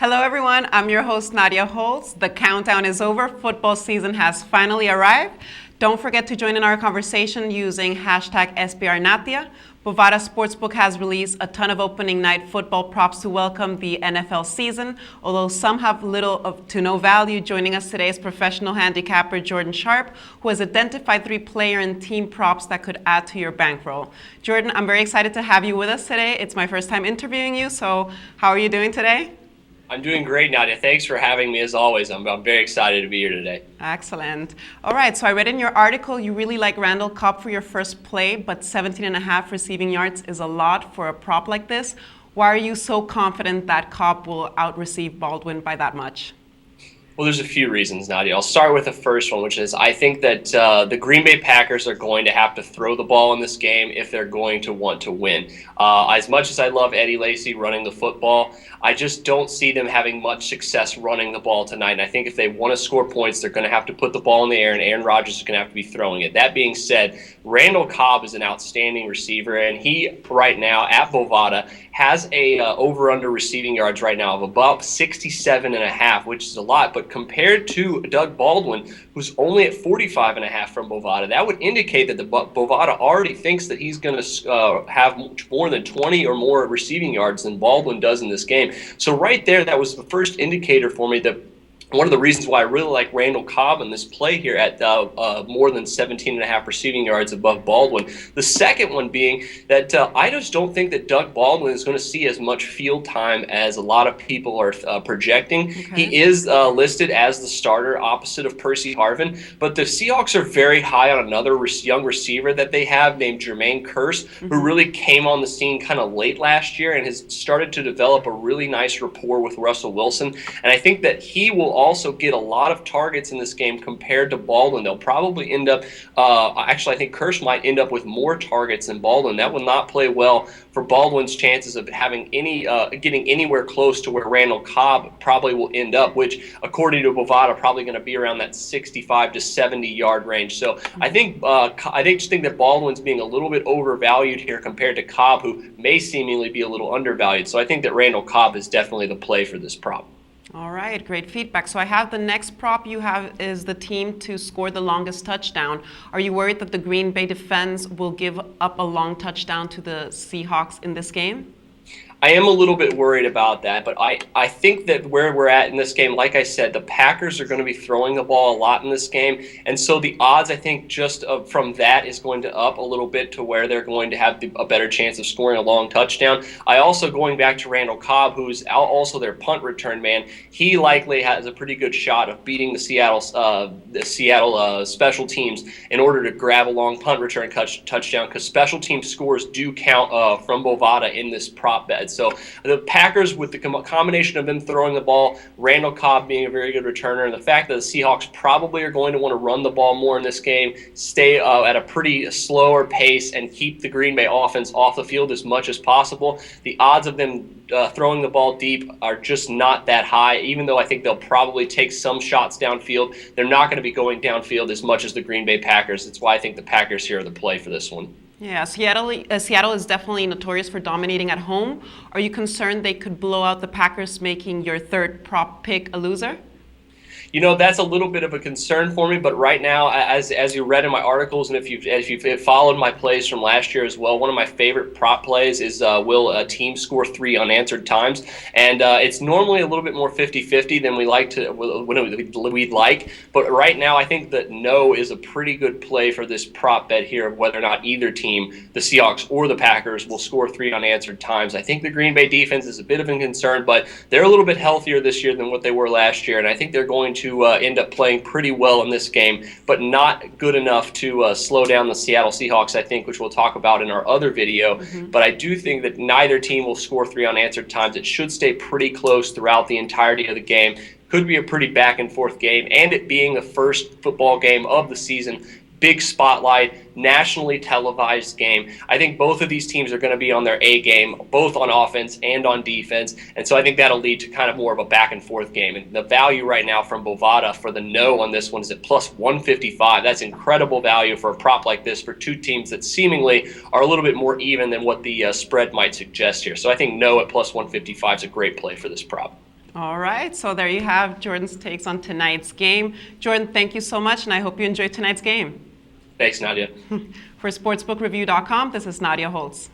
Hello, everyone. I'm your host, Nadia Holtz. The countdown is over. Football season has finally arrived. Don't forget to join in our conversation using hashtag SBRNatia. Bovada Sportsbook has released a ton of opening night football props to welcome the NFL season. Although some have little to no value, joining us today is professional handicapper Jordan Sharp, who has identified 3 player and team props that could add to your bankroll. Jordan, I'm very excited to have you with us today. It's my first time interviewing you, so how are you doing today? I'm doing great, Nadia. Thanks for having me as always. I'm very excited to be here today. Excellent. All right, so I read in your article you really like Randall Cobb for your first play, but 17.5 receiving yards is a lot for a prop like this. Why are you so confident that Cobb will out-receive Baldwin by that much? Well, there's a few reasons, Nadia. I'll start with the first one, which is I think that the Green Bay Packers are going to have to throw the ball in this game if they're going to want to win. As much as I love Eddie Lacy running the football, I just don't see them having much success running the ball tonight. And I think if they want to score points, they're going to have to put the ball in the air, and Aaron Rodgers is going to have to be throwing it. That being said, Randall Cobb is an outstanding receiver, and he right now at Bovada has a over-under receiving yards right now of about 67.5, which is a lot. But compared to Doug Baldwin, who's only at 45.5 from Bovada, that would indicate that the Bovada already thinks that he's going to have more than 20 or more receiving yards than Baldwin does in this game. So right there, that was the first indicator for me that one of the reasons why I really like Randall Cobb in this play here at more than 17.5 receiving yards above Baldwin. The second one being that I just don't think that Doug Baldwin is going to see as much field time as a lot of people are projecting. Okay. He is listed as the starter opposite of Percy Harvin, but the Seahawks are very high on another young receiver that they have named Jermaine Kearse, who really came on the scene kind of late last year and has started to develop a really nice rapport with Russell Wilson. And I think that he will also get a lot of targets in this game compared to Baldwin. They'll probably end up, actually I think Kearse might end up with more targets than Baldwin. That will not play well for Baldwin's chances of having getting anywhere close to where Randall Cobb probably will end up, which according to Bovada probably going to be around that 65 to 70 yard range. So I think that Baldwin's being a little bit overvalued here compared to Cobb, who may seemingly be a little undervalued. So I think that Randall Cobb is definitely the play for this prop. All right, great feedback. So I have the next prop you have is the team to score the longest touchdown. Are you worried that the Green Bay defense will give up a long touchdown to the Seahawks in this game? I am a little bit worried about that, but I think that where we're at in this game, like I said, the Packers are going to be throwing the ball a lot in this game, and so the odds, I think, just from that is going to up a little bit to where they're going to have a better chance of scoring a long touchdown. I also, going back to Randall Cobb, who's also their punt return man, he likely has a pretty good shot of beating the Seattle special teams in order to grab a long punt return touchdown, because special team scores do count from Bovada in this prop bet. So the Packers, with the combination of them throwing the ball, Randall Cobb being a very good returner, and the fact that the Seahawks probably are going to want to run the ball more in this game, stay at a pretty slower pace, and keep the Green Bay offense off the field as much as possible, the odds of them throwing the ball deep are just not that high. Even though I think they'll probably take some shots downfield, they're not going to be going downfield as much as the Green Bay Packers. That's why I think the Packers here are the play for this one. Yeah, Seattle is definitely notorious for dominating at home. Are you concerned they could blow out the Packers, making your third prop pick a loser? You know, that's a little bit of a concern for me, but right now, as you read in my articles, and if you've followed my plays from last year as well, one of my favorite prop plays is will a team score 3 unanswered times, and it's normally a little bit more 50-50 than we'd like, but right now I think that no is a pretty good play for this prop bet here of whether or not either team, the Seahawks or the Packers, will score 3 unanswered times. I think the Green Bay defense is a bit of a concern, but they're a little bit healthier this year than what they were last year, and I think they're going to end up playing pretty well in this game, but not good enough to slow down the Seattle Seahawks, I think, which we'll talk about in our other video. But I do think that neither team will score 3 unanswered times. It should stay pretty close throughout the entirety of the game. Could be a pretty back and forth game, and it being the first football game of the season, big spotlight, nationally televised game. I think both of these teams are going to be on their A game, both on offense and on defense, and so I think that'll lead to kind of more of a back and forth game. And the value right now from Bovada for the no on this one is at plus 155. That's incredible value for a prop like this for two teams that seemingly are a little bit more even than what the spread might suggest here. So I think no at plus 155 is a great play for this prop. All right, so there you have Jordan's takes on tonight's game. Jordan, thank you so much, and I hope you enjoyed tonight's game. Thanks, Nadia. For sportsbookreview.com, this is Nadia Holtz.